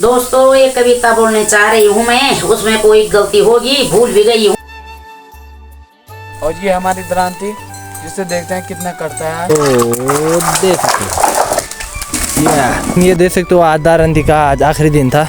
दोस्तों ये कविता बोलने चाह रही हूँ मैं, उसमें कोई गलती होगी, भूल भी गई हूँ। और ये हमारी द्रांति, जिसे देखते हैं कितना करता है। देख सकते हो ये देख सकते हो आज दारंती का आज आखिरी दिन था।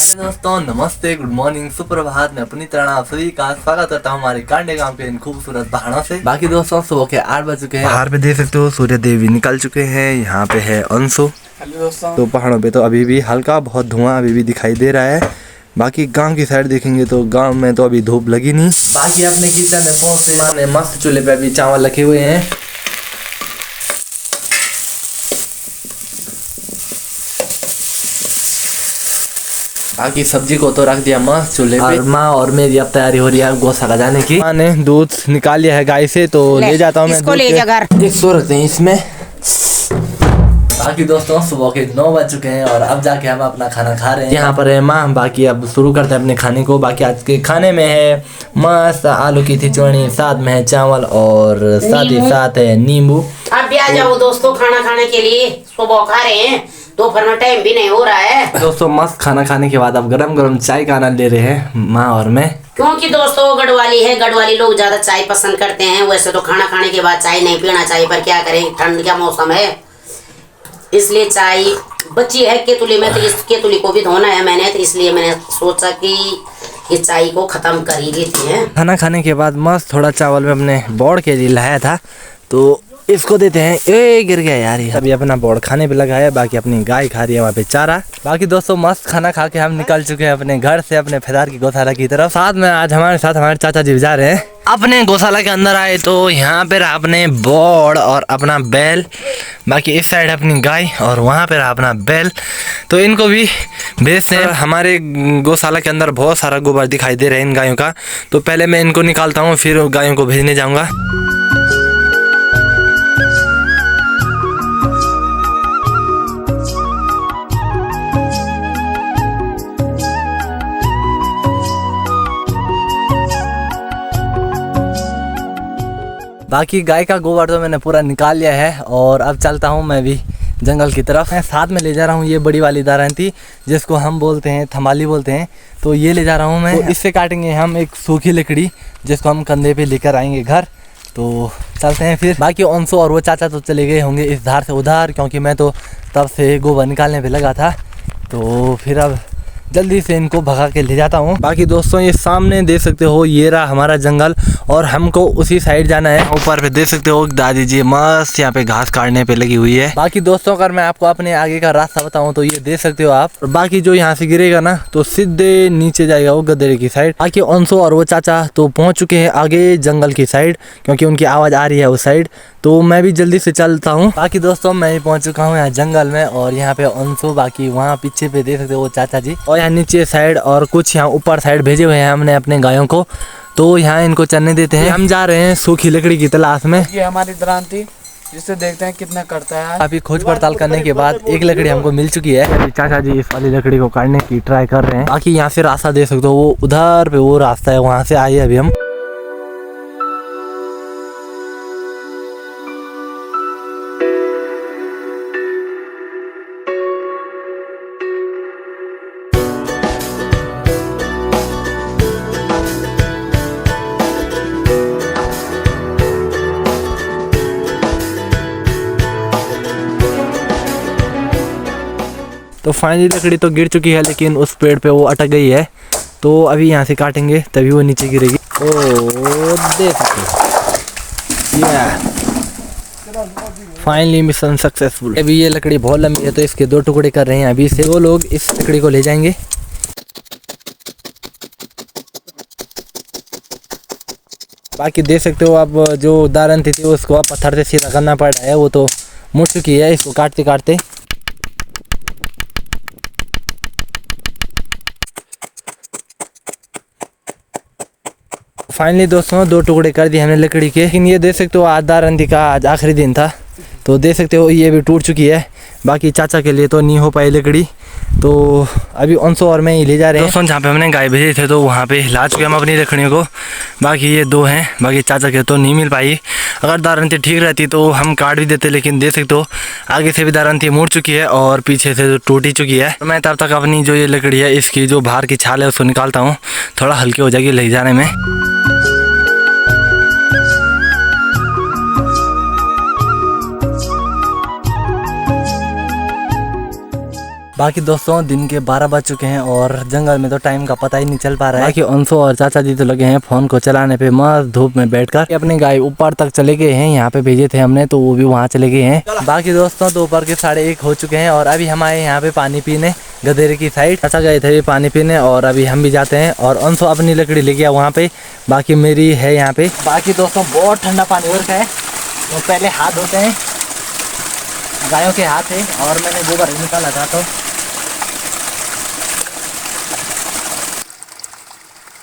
हेलो दोस्तों, नमस्ते, गुड मॉर्निंग, सुप्रभात। मैं अपनी तरह आप सभी का स्वागत करता हूँ हमारे कांडे गांव के इन खूबसूरत पहाड़ों से। बाकी दोस्तों सुबह के 8 बज चुके हैं। पहाड़ पे देख सकते हो सूर्य देवी निकल चुके हैं। यहाँ पे है अंशु। हेलो दोस्तों। तो पहाड़ों पे तो अभी भी हल्का बहुत धुआं अभी भी दिखाई दे रहा है। बाकी गांव की साइड देखेंगे तो गांव में तो अभी धूप लगी नहीं। बाकी अपने किचन में पहुंचते माँ ने मस्त चूल्हे पे अभी चावल रखे हुए हैं। बाकी सब्जी को तो रख दिया मस्त चूल्हे पे। माँ और मेरी अब तैयारी हो रही है गौशाला जाने की। माँ ने दूध निकाल लिया है गाय से, तो ले जाता हूँ मैं। इसको ले जा घर। 100 रखते हैं इसमें। बाकी दोस्तों सुबह के 9 बज चुके हैं और अब जाके हम अपना खाना खा रहे हैं। यहाँ पर है माँ। बाकी अब शुरू करते हैं अपने खाने को। बाकी आज के खाने में है मस्त आलू की खिचड़ी, साथ में है चावल और साथ ही साथ है नींबू। अब भी आ जाओ दोस्तों खाना खाने के लिए। सुबह खा रहे हैं, दोपहर में टाइम भी नहीं हो रहा है। दोस्तों मस्त खाना खाने के बाद अब गरम गरम चाय का आनंद ले रहे हैं माँ और मैं। क्योंकि दोस्तों गढ़वाली है, गढ़वाली लोग ज्यादा चाय पसंद करते हैं। वैसे तो खाना खाने के बाद चाय नहीं पीना चाहिए, पर क्या करें, ठंड का मौसम है इसलिए चाय बची है केतुली में, तो इस केतुली को भी धोना है मैंने, तो इसलिए मैंने सोचा कि चाय को खत्म कर ही देते हैं। खाना खाने के बाद मस्त थोड़ा चावल में अपने बोर्ड के लिए लाया था, तो इसको देते हैं। ए गिर गया यार। अभी अपना बोर्ड खाने पे लगा है। बाकी अपनी गाय खा रही है वहाँ पे चारा। बाकी दोस्तों मस्त खाना खा के हम निकल चुके हैं अपने घर से अपने फेदार की गौशाला की तरफ। साथ में आज हमारे साथ हमारे चाचा जी जा रहे हैं। अपने गौशाला के अंदर आए तो यहाँ पे रहा अपने बोर्ड और अपना बैल। बाकी इस साइड अपनी गाय और वहाँ पे रहा अपना बैल। तो इनको भी भेजते हैं। हमारे गौशाला के अंदर बहुत सारा गोबर दिखाई दे रहा है इन गायों का, तो पहले मैं इनको निकालता हूँ, फिर गायों को भेजने जाऊँगा। बाकी गाय का गोबर तो मैंने पूरा निकाल लिया है और अब चलता हूँ मैं भी जंगल की तरफ। मैं साथ में ले जा रहा हूँ ये बड़ी वाली दारंती, जिसको हम बोलते हैं थमाली बोलते हैं। तो ये ले जा रहा हूँ मैं। तो इससे काटेंगे हम एक सूखी लकड़ी, जिसको हम कंधे पे लेकर आएंगे घर। तो चलते हैं फिर। बाकी अंशु और वो चाचा तो चले गए होंगे इस धार से उधार, क्योंकि मैं तो तब से गोबर निकालने पर लगा था। तो फिर अब जल्दी से इनको भगा के ले जाता हूँ। बाकी दोस्तों ये सामने देख सकते हो ये रहा हमारा जंगल और हमको उसी साइड जाना है। ऊपर पे देख सकते हो दादी जी मस्त यहाँ पे घास काटने पे लगी हुई है। बाकी दोस्तों अगर मैं आपको अपने आगे का रास्ता बताऊँ तो ये देख सकते हो आप। और बाकी जो यहाँ से गिरेगा ना तो सीधे नीचे जाएगा वो गदेरे की साइड। बाकी अंशु और वो चाचा तो पहुँच चुके हैं आगे जंगल की साइड, क्योंकि उनकी आवाज़ आ रही है उस साइड। तो मैं भी जल्दी से चलता हूँ। बाकी दोस्तों मैं भी पहुँच चुका हूँ यहाँ जंगल में और यहाँ पे अंशु, बाकी वहाँ पीछे पे देख सकते हो वो चाचा जी, और यहाँ नीचे साइड और कुछ यहाँ ऊपर साइड भेजे हुए हैं हमने अपने गायों को। तो यहाँ इनको चलने देते हैं। हम जा रहे हैं सूखी लकड़ी की तलाश में। ये हमारी द्रांति, जिसे देखते हैं कितना करता है। अभी खोज पड़ताल करने के बाद एक लकड़ी हमको मिल चुकी है। अभी चाचा जी इस वाली लकड़ी को काटने की ट्राई कर रहे हैं। बाकी यहाँ से रास्ता देख सकते हो वो उधर पे वो रास्ता है, वहाँ से आए अभी हम। तो फाइनली लकड़ी तो गिर चुकी है, लेकिन उस पेड़ पे वो अटक गई है। तो अभी यहाँ से काटेंगे तभी वो नीचे गिरेगी। ओ देख फाइनली मिशन सक्सेसफुल। अभी ये लकड़ी बहुत लंबी है तो इसके 2 टुकड़े कर रहे हैं अभी से। वो लोग इस लकड़ी को ले जाएंगे। बाकी देख सकते हो आप जो दारंती थी उसको आप पत्थर से सीधा करना पड़ रहा है, वो तो मुड़ चुकी है इसको काटते काटते। फाइनली दोस्तों 2 टुकड़े कर दिए हमने लकड़ी के। लेकिन ये देख सकते हो आज दारंती का आज आखिरी दिन था, तो देख सकते हो ये भी टूट चुकी है। बाकी चाचा के लिए तो नहीं हो पाई लकड़ी, तो अभी 100 और में ही ले जा रहे हैं। दोस्तों जहाँ पे हमने गाय भेजे थे तो वहाँ पे ला चुके हम अपनी लकड़ियों को। बाकी ये 2 हैं, बाकी चाचा के तो नहीं मिल पाई। अगर दारंती ठीक रहती तो हम काट भी देते, लेकिन दे सकते हो आगे से भी दारंती मुड़ चुकी है और पीछे से तो टूट ही चुकी है। मैं तब तक अपनी जो ये लकड़ी है इसकी जो बाहर की छाल है उसको निकालता हूँ, थोड़ा हल्की हो जाएगी ले जाने में। बाकी दोस्तों दिन के 12 बज चुके हैं और जंगल में तो टाइम का पता ही नहीं चल पा रहा है। बाकी अंशु और चाचा जी तो लगे हैं फ़ोन को चलाने पे मस्त धूप में बैठकर। अपने गाय ऊपर तक चले गए हैं, यहाँ पे भेजे थे हमने तो वो भी वहाँ चले गए हैं। बाकी दोस्तों दोपहर के 1:30 हो चुके हैं और अभी हम आए यहाँ पे पानी पीने गधेरे की साइड। चाचा गए थे पानी पीने और अभी हम भी जाते हैं और अंशु अपनी लकड़ी ले गया वहाँ पे, बाकी मेरी है यहाँ पे। बाकी दोस्तों बहुत ठंडा पानी हो रखा है, तो पहले हाथ धोते हैं, गायों के हाथ है और मैंने गोबर निकाला था तो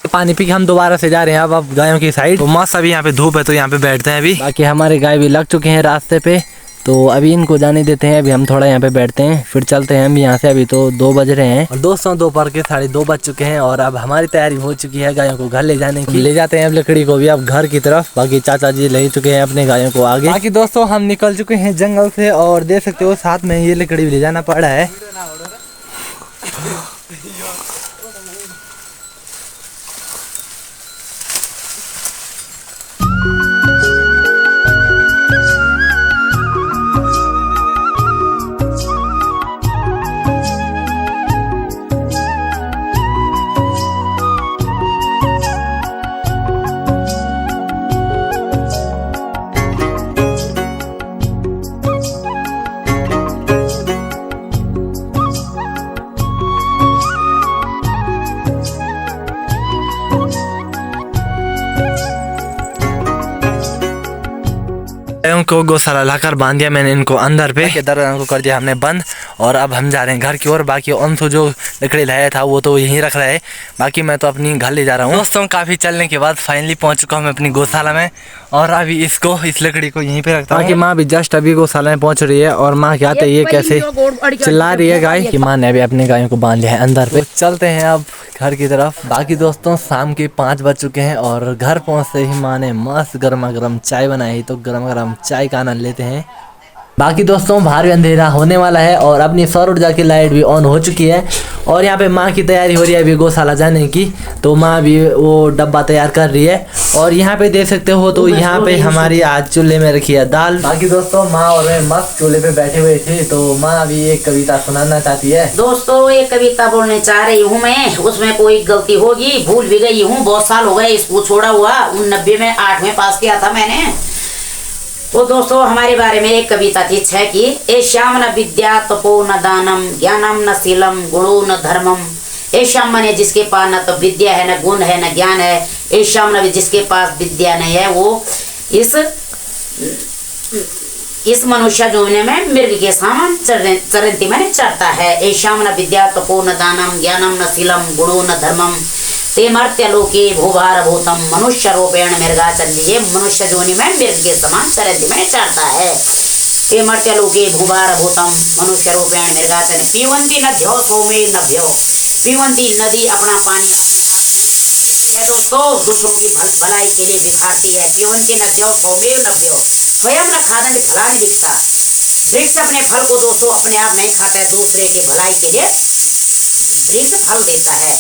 पानी पी के हम दोबारा से जा रहे हैं अब गायों की साइड। तो मस्त अभी यहाँ पे धूप है तो यहाँ पे बैठते हैं अभी। बाकी हमारे गाय भी लग चुके हैं रास्ते पे, तो अभी इनको जाने देते हैं। अभी हम थोड़ा यहाँ पे बैठते हैं फिर चलते हैं हम यहाँ से। अभी तो 2 बज रहे हैं और दोस्तों दोपहर के 2:30 बज चुके हैं और अब हमारी तैयारी हो चुकी है गायों को घर ले जाने की। ले जाते हैं अब लकड़ी को भी अब घर की तरफ। बाकी चाचा जी ले चुके हैं अपने गायों को आगे। बाकी दोस्तों हम निकल चुके हैं जंगल से और देख सकते हो साथ में ये लकड़ी भी ले जाना पड़ रहा है। गायों को गौशाला लाकर बांध दिया मैंने इनको अंदर पे, दरवाजा को कर दिया हमने बंद और अब हम जा रहे हैं घर की ओर। बाकी अंशु जो लकड़ी लाया था वो तो यहीं रख रहा है, बाकी मैं तो अपनी घर ले जा रहा हूँ। दोस्तों काफ़ी चलने के बाद फाइनली पहुँच चुका हूँ मैं अपनी गौशाला में और अभी इस लकड़ी को यहीं पे रखता हूँ। बाकी माँ भी जस्ट अभी गौशाला में पहुँच रही है और माँ क्या ये कैसे चिल्ला रही है गाय कि माँ ने अभी अपने गायों को बांध लिया है अंदर पे। चलते हैं अब घर की तरफ। बाकी दोस्तों शाम के 5 बज चुके हैं और घर पहुँचते ही माँ ने मस्त गर्मा गर्म चाय बनाई, तो गर्मा गर्म चाय का आनंद लेते हैं। बाकी दोस्तों बाहर भी अंधेरा होने वाला है और अपनी सौर ऊर्जा की लाइट भी ऑन हो चुकी है और यहाँ पे माँ की तैयारी हो रही है अभी गौशाला जाने की, तो माँ भी वो डब्बा तैयार कर रही है। और यहाँ पे देख सकते हो तो यहाँ पे हमारी आज चूल्हे में रखी है दाल। बाकी दोस्तों माँ और मैं मस्त चूल्हे पे बैठे हुए थे, तो माँ अभी एक कविता सुनाना चाहती है। दोस्तों एक कविता बोलने चाह रही हूँ मैं, उसमें कोई गलती होगी भूल भी गई हूँ, बहुत साल हो गए स्कूल छोड़ा हुआ, 90 में 8वें पास किया था मैंने। तो दोस्तों हमारे बारे में एक कविता थी 6 की। ए श्याम न विद्या तपो न दानम ज्ञानम न शीलम गुणो न धर्मम। ए श्याम माने जिसके पास न तो विद्या है न गुण है न ज्ञान है। ए श्याम न जिसके पास विद्या नहीं है वो इस मनुष्य जीवन में मृग के समान चरंती में चढ़ता है। ए श्याम न विद्या तपो न दानम ज्ञानम न शीलम गुणो न धर्मम। ते मर्त्यलोके भूभार भूतम मनुष्य रूपेण मृगाचल। ये मनुष्य जोनि में मृग के समान चरंती में चढ़ता है। ते मर्त्यलोके भूभार भूतम मनुष्य रूपेण मृगाचल। पीवंती नद्यो सौमे नभ्यो। पीवंती नदी अपना पानी अपने आप में पीती है दोस्तों, दूसरों की भलाई के लिए बिखारती है। पीवंती नद्यो सौमे नभ्यो स्वयं न खादन फलानि दिखता। वृक्ष अपने फल को दोस्तों अपने आप नहीं खाता है, दूसरे के भलाई के लिए वृक्ष फल देता है।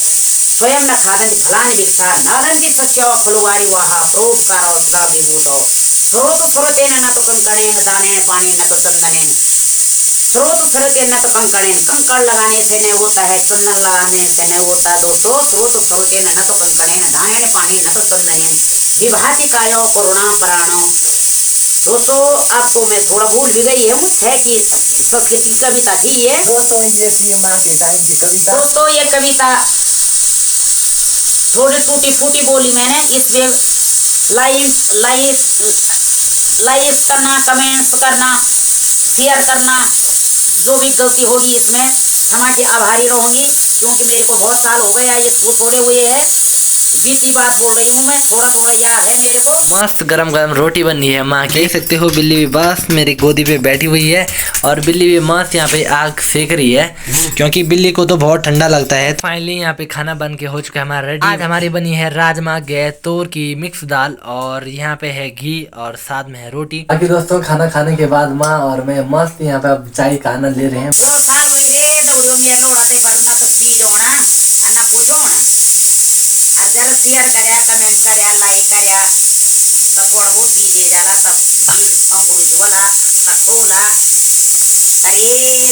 स्वयं न खादन फलानि विक्ता नादंती सत्य फलुवारी वाहा परोपकार और सदा विभूतो। स्रोत स्रोतेन न तो कंकणेन दानेन पानेन न तो चंदनेन। स्रोत स्रोतेन न तो कंकणेन, कंकड़ लगाने से नहीं होता है, चंदन लगाने से नहीं होता है दोस्तों। स्रोत स्रोतेन न तो कंकणेन दानेन पानेन न तो चंदनेन विभाति कायो करुणा पराणो। दोस्तों आपको मैं थोड़ा भूल भी गई हूँ, 6 की कविता थी ये दोस्तों, जैसी माँ के टाइम की कविता। दोस्तों ये कविता थोड़ी टूटी फूटी बोली मैंने, इसमें लाइक करना, कमेंट्स करना, शेयर करना, जो भी गलती होगी इसमें क्षमा की आभारी रहूंगी, क्योंकि मेरे को बहुत साल हो गया ये स्कूल छोड़े हुए हैं बीती बात बोल रही हूँ मैं, थोड़ा थोड़ा याद है मेरे को। मस्त गरम गरम रोटी बनी है माँ की। देख सकते हो बिल्ली भी बस मेरी गोदी पे बैठी हुई है और बिल्ली भी मस्त यहाँ पे आग सेक रही है क्योंकि बिल्ली को तो बहुत ठंडा लगता है। फाइनली यहाँ पे खाना बन के हो चुका है हमारा रेडी। आज हमारी बनी है राजमा गै तोर की मिक्स दाल और यहाँ पे है घी और साथ में है रोटी। बाकी दोस्तों खाना खाने के बाद माँ और मैं मस्त यहाँ पे अब चाय का आनंद ले रहे हैं। जो साल हुई रे दौड़ो मियाँ कौड़ाते पर न तो बीज होना न कुछ होना। और जरा शेयर करया, कमेंट करया, लाइक करया तो थोड़ा बहुत बीजे जाला तब बीज अंकुरित होला, कठोला। अरे